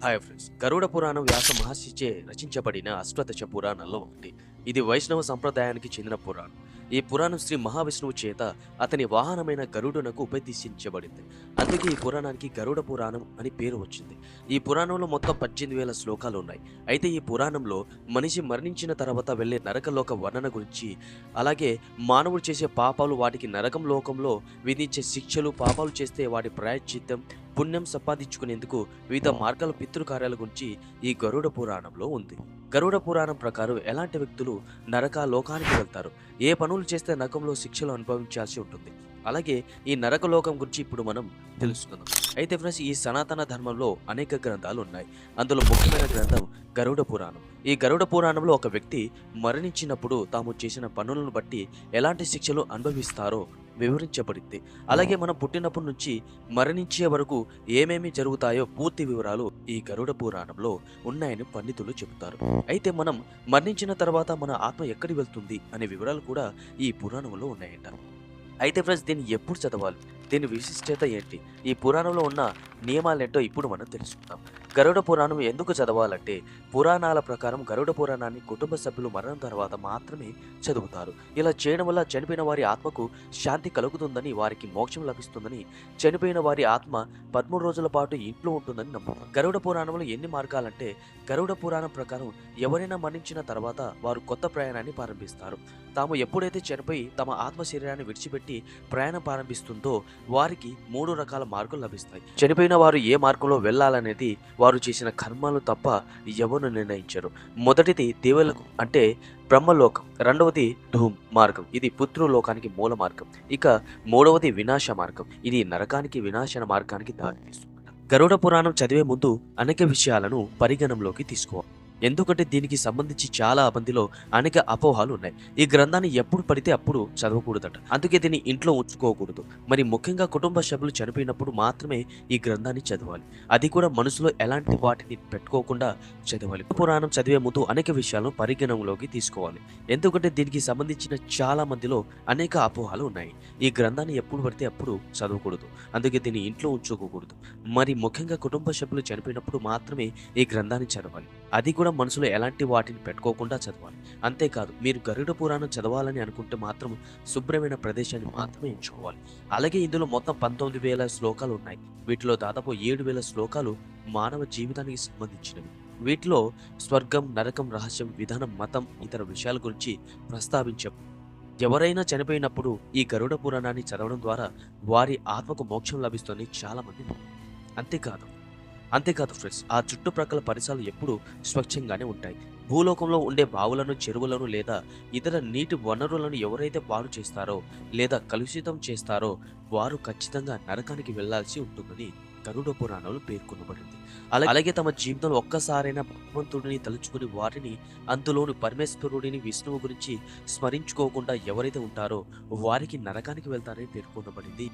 Hi friends, గరుడ పురాణం వ్యాస మహర్షిచే రచించబడిన అష్టాదశ పురాణాల్లో ఒకటి. ఇది వైష్ణవ సంప్రదాయానికి చెందిన పురాణం. ఈ పురాణం శ్రీ మహావిష్ణువు చేత అతని వాహనమైన గరుడునకు ఉపదేశించబడింది. అందుకే ఈ పురాణానికి గరుడ పురాణం అని పేరు వచ్చింది. ఈ పురాణంలో మొత్తం 18,000 శ్లోకాలు ఉన్నాయి. అయితే ఈ పురాణంలో మనిషి మరణించిన తర్వాత వెళ్లే నరకలోక వర్ణన గురించి, అలాగే మానవుడు చేసే పాపాలు, వాటికి నరకం లోకంలో విధించే శిక్షలు, పాపాలు చేస్తే వాటి ప్రాయశ్చిత్తం, పుణ్యం సంపాదించుకునేందుకు వివిధ మార్గాల పితృకార్యాల గురించి ఈ గరుడ పురాణంలో ఉంది. గరుడ పురాణం ప్రకారం ఎలాంటి వ్యక్తులు నరక లోకానికి వెళ్తారు, ఏ పనులు చేస్తే నరకంలో శిక్షలు అనుభవించాల్సి ఉంటుంది, అలాగే ఈ నరక లోకం గురించి ఇప్పుడు మనం తెలుసుకుందాం. అయితే ఫ్రెండ్స్, ఈ సనాతన ధర్మంలో అనేక గ్రంథాలు ఉన్నాయి. అందులో ముఖ్యమైన గ్రంథం గరుడ పురాణం. ఈ గరుడ పురాణంలో ఒక వ్యక్తి మరణించినప్పుడు తాము చేసిన పనులను బట్టి ఎలాంటి శిక్షలు అనుభవిస్తారో వివరించబడింది. అలాగే మనం పుట్టినప్పటి నుంచి మరణించే వరకు ఏమేమి జరుగుతాయో పూర్తి వివరాలు ఈ గరుడ పురాణంలో ఉన్నాయని పండితులు చెబుతారు. అయితే మనం మరణించిన తర్వాత మన ఆత్మ ఎక్కడికి వెళ్తుంది అనే వివరాలు కూడా ఈ పురాణంలో ఉన్నాయంట. అయితే ఫ్రెండ్స్, దీన్ని ఎప్పుడు చదవాలి, దీని విశిష్టత ఏంటి, ఈ పురాణంలో ఉన్న నియమాలేంటో ఇప్పుడు మనం తెలుసుకుందాం. గరుడ పురాణం ఎందుకు చదవాలంటే, పురాణాల ప్రకారం గరుడ పురాణాన్ని కుటుంబ సభ్యులు మరణం తర్వాత మాత్రమే చదువుతారు. ఇలా చేయడం వల్ల చనిపోయిన వారి ఆత్మకు శాంతి కలుగుతుందని, వారికి మోక్షం లభిస్తుందని, చనిపోయిన వారి ఆత్మ 13 రోజుల పాటు ఇంట్లో ఉంటుందని నమ్ముతారు. గరుడ పురాణంలో ఎన్ని మార్గాలంటే, గరుడ పురాణం ప్రకారం ఎవరైనా మరణించిన తర్వాత వారు కొత్త ప్రయాణాన్ని ప్రారంభిస్తారు. తాము ఎప్పుడైతే చనిపోయి తమ ఆత్మ శరీరాన్ని విడిచిపెట్టి ప్రయాణం ప్రారంభిస్తుందో వారికి 3 రకాల మార్గాలు లభిస్తాయి. చనిపోయిన వారు ఏ మార్గంలో వెళ్ళాలనేది వారు చేసిన కర్మలు తప్ప ఎవరు నిర్ణయించరు. మొదటిది దేవలకు అంటే బ్రహ్మలోకం, రెండవది ధూమ్ మార్గం, ఇది పుత్రులోకానికి మూల మార్గం, ఇక మూడవది వినాశ మార్గం, ఇది నరకానికి వినాశన మార్గానికి దారితీస్తుంది. గరుడ పురాణం చదివే ముందు అనేక విషయాలను పరిగణంలోకి తీసుకోవాలి. ఎందుకంటే దీనికి సంబంధించి చాలా మందిలో అనేక అపోహలు ఉన్నాయి. ఈ గ్రంథాన్ని ఎప్పుడు పడితే అప్పుడు చదవకూడదట, అందుకే దీన్ని ఇంట్లో ఉంచుకోకూడదు. మరి ముఖ్యంగా కుటుంబ సభ్యులు చనిపోయినప్పుడు మాత్రమే ఈ గ్రంథాన్ని చదవాలి. అది కూడా మనసులో ఎలాంటి వాటిని పెట్టుకోకుండా చదవాలి. పురాణం చదివే ముందు అనేక విషయాలను పరిగణనలోకి తీసుకోవాలి. ఎందుకంటే దీనికి సంబంధించిన చాలా మందిలో అనేక అపోహలు ఉన్నాయి. ఈ గ్రంథాన్ని ఎప్పుడు పడితే అప్పుడు చదవకూడదు, అందుకే దీన్ని ఇంట్లో ఉంచుకోకూడదు. మరి ముఖ్యంగా కుటుంబ సభ్యులు చనిపోయినప్పుడు మాత్రమే ఈ గ్రంథాన్ని చదవాలి. అది కూడా మనసులో ఎలాంటి వాటిని పెట్టుకోకుండా చదవాలి. అంతేకాదు, మీరు గరుడ పురాణం చదవాలని అనుకుంటే మాత్రం శుభ్రమైన ప్రదేశాన్ని మాత్రమే ఎంచుకోవాలి. అలాగే ఇందులో మొత్తం 19,000 శ్లోకాలు ఉన్నాయి. వీటిలో దాదాపు 7,000 శ్లోకాలు మానవ జీవితానికి సంబంధించినవి. వీటిలో స్వర్గం, నరకం, రహస్యం, విధానం, మతం, ఇతర విషయాల గురించి ప్రస్తావించాం. ఎవరైనా చనిపోయినప్పుడు ఈ గరుడ పురాణాన్ని చదవడం ద్వారా వారి ఆత్మకు మోక్షం లభిస్తుందని చాలా మంది నమ్ముతారు. అంతేకాదు ఫ్రెండ్స్, ఆ చుట్టుప్రక్కల పరిసరాలు ఎప్పుడూ స్వచ్ఛంగానే ఉంటాయి. భూలోకంలో ఉండే బావులను, చెరువులను లేదా ఇతర నీటి వనరులను ఎవరైతే పాడు చేస్తారో లేదా కలుషితం చేస్తారో వారు ఖచ్చితంగా నరకానికి వెళ్లాల్సి ఉంటుందని గరుడ పురాణంలో పేర్కొనబడింది. అలాగే తమ జీవితంలో ఒక్కసారైనా భగవంతుడిని తలుచుకుని వారిని, అందులోని పరమేశ్వరుడిని, విష్ణువు గురించి స్మరించుకోకుండా ఎవరైతే ఉంటారో వారికి నరకానికి వెళ్తారని పేర్కొనబడింది.